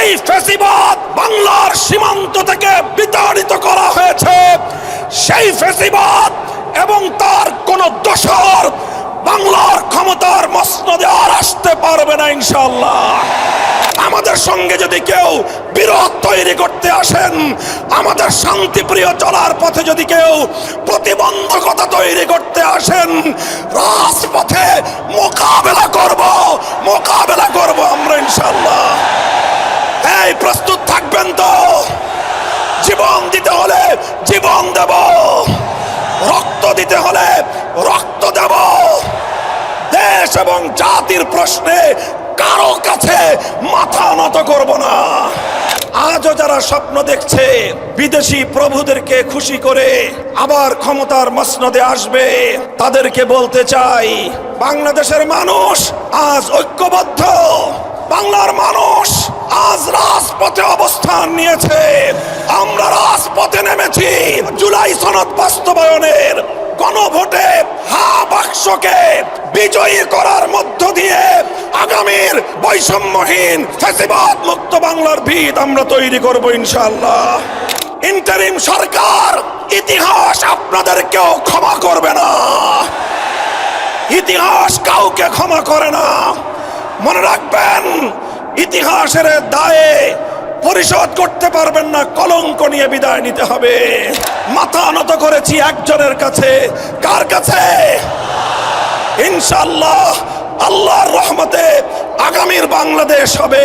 যেই ফ্যাসিবাদ বাংলার সীমান্ত থেকে বিতাড়িত করা হয়েছে, সেই ফ্যাসিবাদ এবং তার কোন দোসর বাংলার ক্ষমতার মসনদে আর আসতে পারবে না ইনশাআল্লাহ। আমাদের সঙ্গে যদি কেউ বিরোধ তৈরি করতে আসেন, আমাদের শান্তিপ্রিয় চলার পথে যদি কেউ প্রতিবন্ধকতা তৈরি করতে আসেন, রাজপথে মোকাবেলা করব আমরা ইনশাআল্লাহ। এই প্রস্তুত থাকবেন তো? জীবন দিতে হলে জীবন দেব, রক্ত দিতে হলে রক্ত দেব। দেশ এবং জাতির প্রশ্নে কারো কাছে মাথা নত করব না। আজও যারা স্বপ্ন দেখছে বিদেশি প্রভুদেরকে খুশি করে আবার ক্ষমতার মসনদে আসবে, তাদেরকে বলতে চাই, বাংলাদেশের মানুষ আজ ঐক্যবদ্ধ। বাংলার মানুষ আজ রাজপথে অবস্থান নিয়েছে। আমরা রাজপথে নেমেছি জুলাই সনদ বাস্তবায়নের গণভোটে বাক্সকে বিজয়ী করার মধ্য দিয়ে আগামীর বৈষম্যহীন ফ্যাসিবাদ মুক্ত বাংলার ভিত আমরা তৈরি করব ইনশাআল্লাহ। ইন্টারিম সরকার, ইতিহাস আপনাদেরকেও ক্ষমা করবে না। ইতিহাস কাউকে ক্ষমা করে না। মনে রাখবেন, ইতিহাসের দায়ে পরিশোধ করতে পারবেন না, কলঙ্ক নিয়ে বিদায় নিতে হবে। মাথা নত করেছি একজনের কাছে। কার কাছে? ইনশাআল্লাহ আল্লাহর রহমতে আগামীর বাংলাদেশ হবে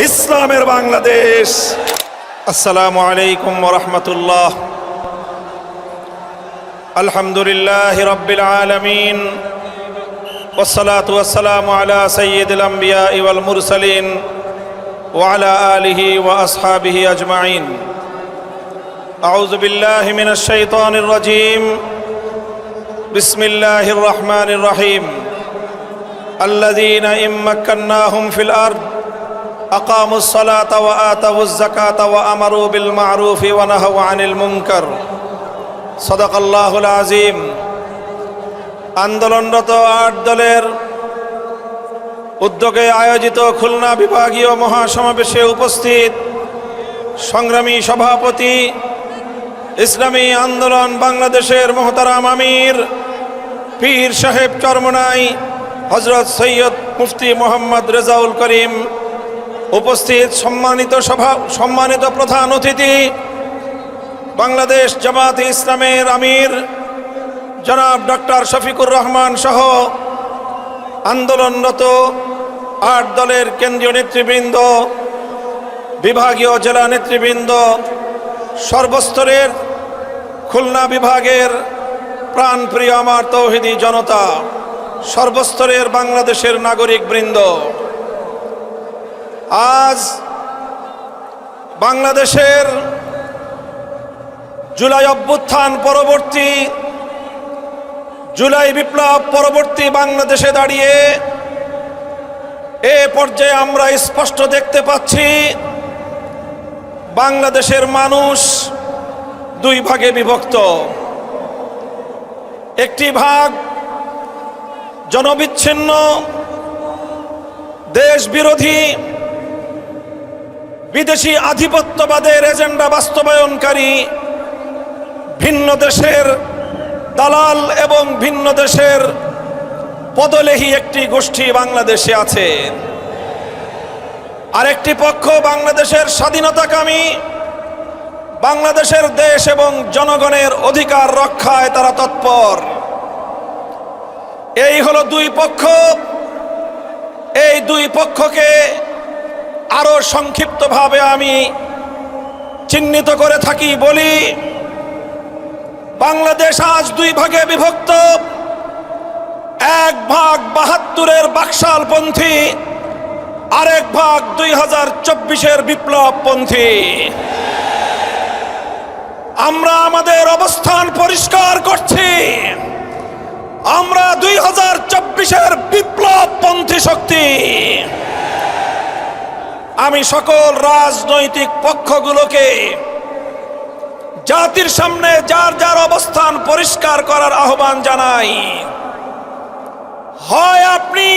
ইসলামের বাংলাদেশ। আসসালামু আলাইকুম ওয়া রাহমাতুল্লাহ। আলহামদুলিল্লাহি রাব্বিল আলামিন, ওয়াসসালাতু ওয়াসসালামু আলা সাইয়্যিদিল আমবিয়াই ওয়াল মুরসালিন ওয়া আলা আলিহি ওয়া আসহাবিহি আজমাইন। আউযু বিল্লাহি মিনাশ শাইতানির রাজীম। বিসমিল্লাহির রহমানির রহিম। আল্লাযীনা ইম্মাক্কান্নাহুম ফিল আরদ আকামুস সালাতা ওয়া আতাউজ যাকাতা ওয়া আমারু বিল মা'রুফি ওয়া নাহাউ আনিল মুনকার। সাদাকাল্লাহুল আযীম। আন্দোলনরত ৮ দলের উদ্যোগে আয়োজিত খুলনা বিভাগীয় মহাসমাবেশে উপস্থিত সংগ্রামী সভাপতি, ইসলামী আন্দোলন বাংলাদেশের মোহতারাম আমির পীর সাহেব চরমনাই হযরত সৈয়দ মুফতি মোহাম্মদ রেজাউল করিম, উপস্থিত সম্মানিত প্রধান অতিথি বাংলাদেশ জামাতে ইসলামের আমির জনাব ডক্টর শফিকুর রহমান সহ আন্দোলনরত ৮ দলের কেন্দ্রীয় নেতৃবৃন্দ, বিভাগীয় জেলা নেতৃবৃন্দ, সর্বস্তরের খুলনা বিভাগের প্রাণপ্রিয় আমার তৌহিদি জনতা, সর্বস্তরের বাংলাদেশের নাগরিক বৃন্দ, আজ বাংলাদেশের জুলাই অভ্যুত্থান পরবর্তী, জুলাই বিপ্লব পরবর্তী বাংলাদেশে দাঁড়িয়ে এ পর্যায়ে আমরা স্পষ্ট দেখতে পাচ্ছি বাংলাদেশের মানুষ 2 ভাগে বিভক্ত। একটি ভাগ জনবিচ্ছিন্ন, দেশ বিরোধী, বিদেশি আধিপত্যবাদের এজেন্ডা বাস্তবায়নকারী, ভিন্ন দেশের দালাল এবং ভিন্ন দেশের পদলেহী একটি গোষ্ঠী বাংলাদেশে আছে। আরেকটি পক্ষ বাংলাদেশের স্বাধীনতাকামী, বাংলাদেশের দেশ এবং জনগণের অধিকার রক্ষায় তারা তৎপর। এই হলো 2 পক্ষ। এই 2 পক্ষকে আরো সংক্ষিপ্তভাবে আমি চিহ্নিত করে থাকি বলি, বাংলাদেশ আজ 2 ভাগে বিভক্ত। এক ভাগ ৭২-এর বাকশালপন্থী, আরেক ভাগ 2024-এর বিপ্লবপন্থী। আমরা আমাদের অবস্থান পরিষ্কার করছি, আমরা 2024-এর বিপ্লবপন্থী শক্তি। আমি সকল রাজনৈতিক পক্ষগুলোকে জাতির সামনে যার যার অবস্থান পরিষ্কার করার আহ্বান জানাই। হয় আপনি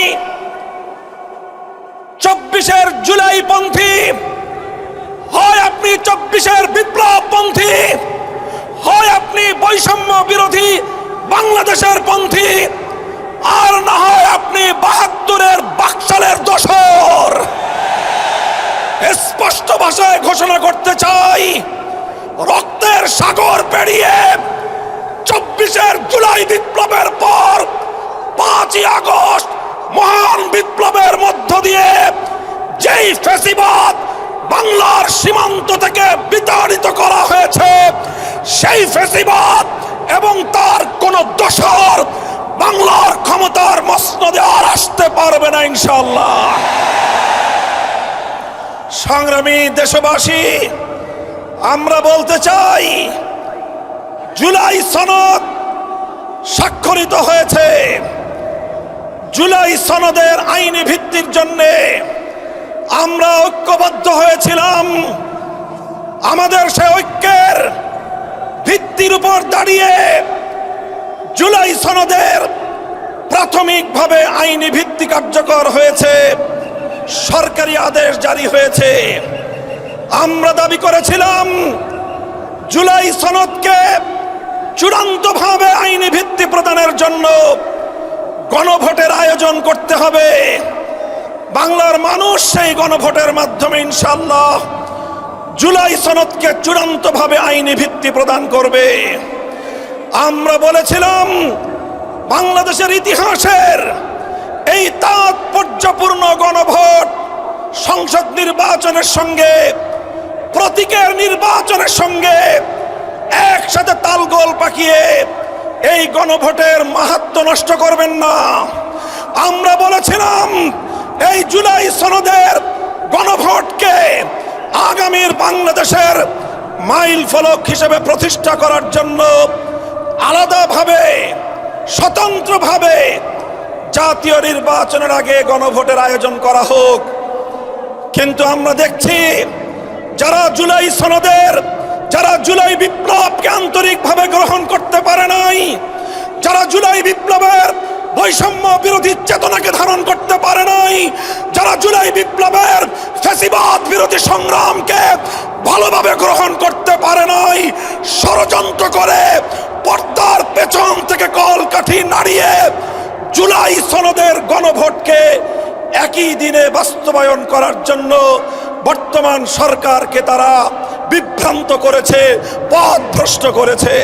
24-এর জুলাইপন্থী, 24-এর বিপ্লবপন্থী, হয় আপনি বৈষম্য বিরোধী বাংলাদেশের পন্থী, আর না হয় আপনি 72-এর বাকশালের দোসর। স্পষ্ট ভাষায় ঘোষণা করতে চাই, রক্তের সাগর পেরিয়ে 24-এর জুলাই বিপ্লবের পর 5ই আগস্ট মহান বিপ্লবের মধ্য দিয়ে যেই ফ্যাসিবাদ বাংলার সীমান্ত থেকে বিতাড়িত করা হয়েছে, সেই ফ্যাসিবাদ এবং তার কোন দোসর বাংলার ক্ষমতার মসনদে আর আসতে পারবে না ইনশাআল্লাহ। সংগ্রামী দেশবাসী, আমরা বলতে চাই, জুলাই সনদ স্বাক্ষরিত হয়েছে। জুলাই সনদের আইনি ভিত্তির জন্য আমরা ঐক্যবদ্ধ হয়েছিলাম। আমাদের সে ঐক্যের ভিত্তির উপর দাঁড়িয়ে জুলাই সনদের প্রাথমিকভাবে আইনি ভিত্তি কার্যকর হয়েছে, সরকারি আদেশ জারি হয়েছে। আমরা দাবি করেছিলাম জুলাই সনদকে চূড়ান্তভাবে আইনি ভিত্তি প্রদানের জন্য গণভোটের আয়োজন করতে হবে। বাংলার মানুষ সেই গণভোটের মাধ্যমে ইনশাআল্লাহ জুলাই সনদকে চূড়ান্তভাবে আইনি ভিত্তি প্রদান করবে। আমরা বলেছিলাম বাংলাদেশের ইতিহাসের এই তাৎপর্যপূর্ণ গণভোট সংসদ নির্বাচনের সঙ্গে, প্রতীকের নির্বাচনের সঙ্গে একসাথে তালগোল পাকিয়ে এই গণভোটের মাহাত্ম্য নষ্ট করবেন না। আমরা বলেছিলাম এই জুলাই সনদের গণভোটকে আগামীর বাংলাদেশের মাইল ফলক হিসেবে প্রতিষ্ঠা করার জন্য আলাদাভাবে, স্বতন্ত্রভাবে জাতীয় নির্বাচনের আগে গণভোটের আয়োজন করা হোক। কিন্তু আমরা দেখছি যারা জুলাই সনদের, যারা জুলাই বিপ্লবকে আন্তরিকভাবে গ্রহণ করতে পারে নাই, যারা জুলাই বিপ্লবের বৈষম্য বিরোধী চেতনাকে ধারণ করতে পারে নাই, যারা জুলাই বিপ্লবের ফ্যাসিবাদ বিরোধী সংগ্রামকে ভালোভাবে গ্রহণ করতে পারে নাই, ষড়যন্ত্র করে পর্দার পেছন থেকে কলকাঠি নাড়িয়ে জুলাই সনদের গণভোটকে একই দিনে বাস্তবায়ন করার জন্য বর্তমান সরকারকে তারা বিভ্রান্ত করেছে, পথভ্রষ্ট করেছে।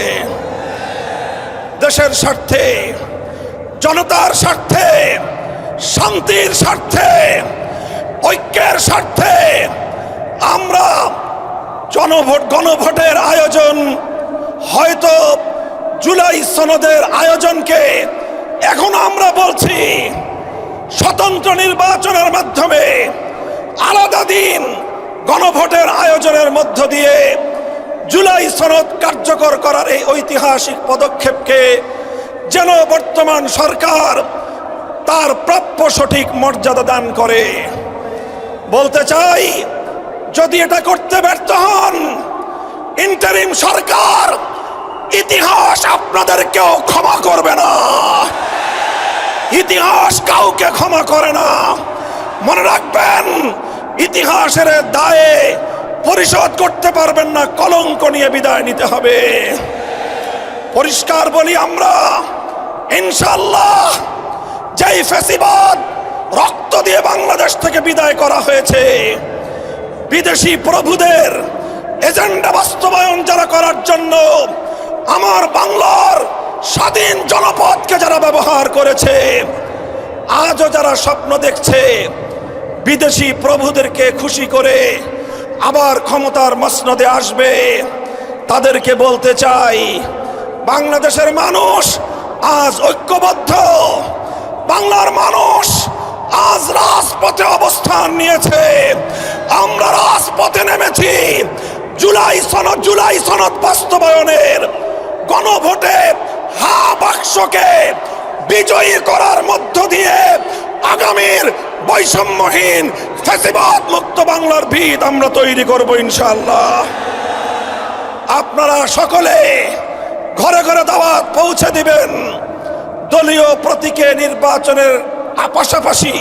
দেশের স্বার্থে, জনতার স্বার্থে, শান্তির স্বার্থে, ঐক্যের স্বার্থে আমরা গণভোটের আয়োজন, হয়তো জুলাই সনদের আয়োজনকে এখন আমরা বলছি স্বতন্ত্র নির্বাচনের মাধ্যমে আলাদা দিন গণভোটের আয়োজনের মধ্য দিয়ে জুলাই সনদ কার্যকর করার এই ঐতিহাসিক পদক্ষেপকে যেন বর্তমান সরকার তার প্রাপ্য সঠিক মর্যাদা দান করে। বলতে চাই, যদি এটা করতে ব্যর্থ হন, ইন্টারিম সরকার, ইতিহাস আপনাদেরকেও ক্ষমা করবে না। ইতিহাস কাউকে ক্ষমা করে না। মনে রাখবেন, ইতিহাসের দায়ে পরিশোধ করতে পারবেন না, কলঙ্ক নিয়ে বিদায় নিতে হবে। পরিষ্কার বলি, আমরা ইনশাআল্লাহ যেই ফ্যাসিবাদ রক্ত দিয়ে বাংলাদেশ থেকে বিদায় করা হয়েছে, বিদেশি প্রভুদের এজেন্ডা বাস্তবায়ন যারা করার জন্য আমার বাংলার স্বাধীন জনপদকে যারা ব্যবহার করেছে, আজও যারা স্বপ্ন দেখছে বিদেশি প্রভুদেরকে খুশি করে আবার ক্ষমতার মসনদে আসবে, তাদেরকে বলতে চাই, বাংলাদেশের মানুষ আজ ঐক্যবদ্ধ। বাংলার মানুষ আজ রাজপথে অবস্থান নিয়েছে। আমরা রাজপথে নেমেছি জুলাই সনদ বাস্তবায়নের, গণভোটে হা বাক্সকে বিজয়ী করার মধ্য দিয়ে আগামীর বৈষম্যহীন ফ্যাসিবাদ মুক্ত বাংলার ভিত আমরা তৈরি করব ইনশাআল্লাহ। আপনারা সকলে ঘরে ঘরে দাওয়াত পৌঁছে দিবেন। দলীয় প্রতীকে নির্বাচনের পাশাপাশি,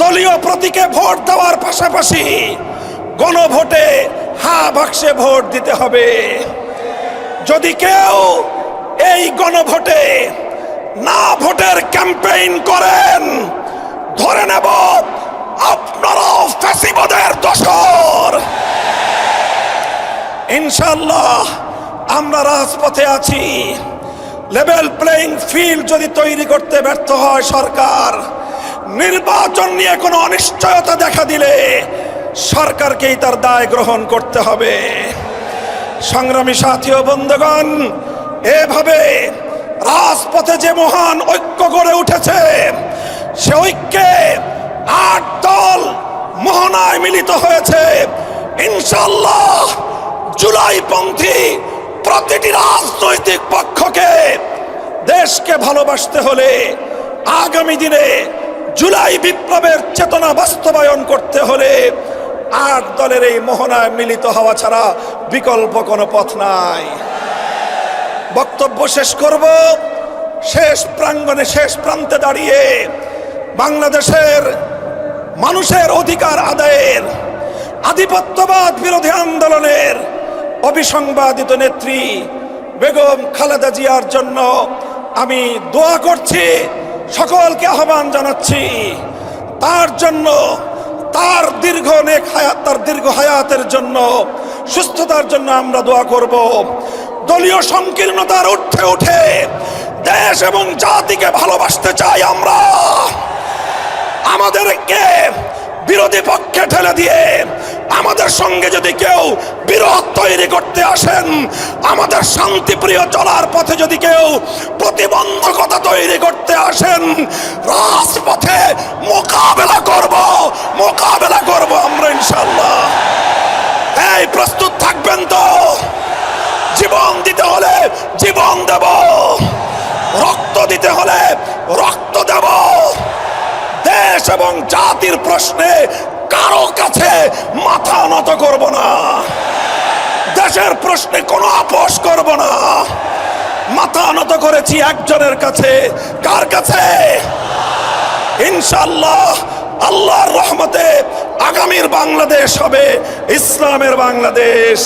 দলীয় প্রতীকে ভোট দেওয়ার পাশাপাশি গণভোটে হা বাক্সে ভোট দিতে হবে। যদি কেউ এই গণভোটে না ভোটের ক্যাম্পেইন করেন, ধরে নেব আপনারাও ফ্যাসিবাদের দোসর। ইনশাআল্লাহ আমরা রাজপথে আছি। লেভেল প্লেইং ফিল্ড যদি তৈরি করতে ব্যর্থ হয় সরকার, নির্বাচন নিয়ে কোনো অনিশ্চয়তা দেখা দিলে সরকারকেই তার দায় গ্রহণ করতে হবে। সংগ্রামী সাথী ও বন্ধুগণ, এভাবে রাজপথে যে মহান ঐক্য গড়ে উঠেছে, সে ঐক্যে 8 দল মোহনায় মিলিত হয়েছে। ইনশাআল্লাহ জুলাইপন্থী প্রতিটি রাজনৈতিক পক্ষকে দেশকে ভালোবাসতে হলে, আগামী দিনে জুলাই বিপ্লবের চেতনা বাস্তবায়ন করতে হলে 8 দলের এই মোহনায় মিলিত হওয়া ছাড়া বিকল্প কোনো পথ নাই। বক্তব্য শেষ করব শেষ প্রাঙ্গণে, শেষ প্রান্তে দাঁড়িয়ে বাংলাদেশের মানুষের অধিকার আদায়ের, আধিপত্যবাদ বিরোধী আন্দোলনের অবিসংবাদিত নেত্রী বেগম খালেদা জিয়ার জন্য আমি দোয়া করছি, সকলকে আহ্বান জানাচ্ছি। তার জন্য, তার দীর্ঘ হায়াতের জন্য, সুস্থতার জন্য আমরা দোয়া করব। দলীয় সংকীর্ণতার ঊর্ধ্বে উঠে দেশ এবং জাতিকে ভালোবাসতে চাই আমরা। আমাদেরকে বিরোধী পক্ষে ঠেলে দিয়ে আমাদের সঙ্গে যদি কেউ বিরোধ তৈরি করতে আসেন, আমাদের শান্তিপ্রিয় চলার পথে যদি কেউ প্রতিবন্ধকতা তৈরি করতে আসেন, রাজপথে মোকাবেলা করব আমরা ইনশাআল্লাহ। এই প্রস্তুত থাকবেন তো? জীবন দিতে হলে জীবন দেব, রক্ত দিতে হলে রক্ত দেব। দেশ এবং জাতির প্রশ্নে কারো কাছে মাথা নত করব না। দেশের প্রশ্নে কোনো আপোষ করব না। মাথা নত করেছি একজনের কাছে। কার কাছে? ইনশাআল্লাহ আল্লাহর রহমতে আগামীর বাংলাদেশ হবে ইসলামের বাংলাদেশ।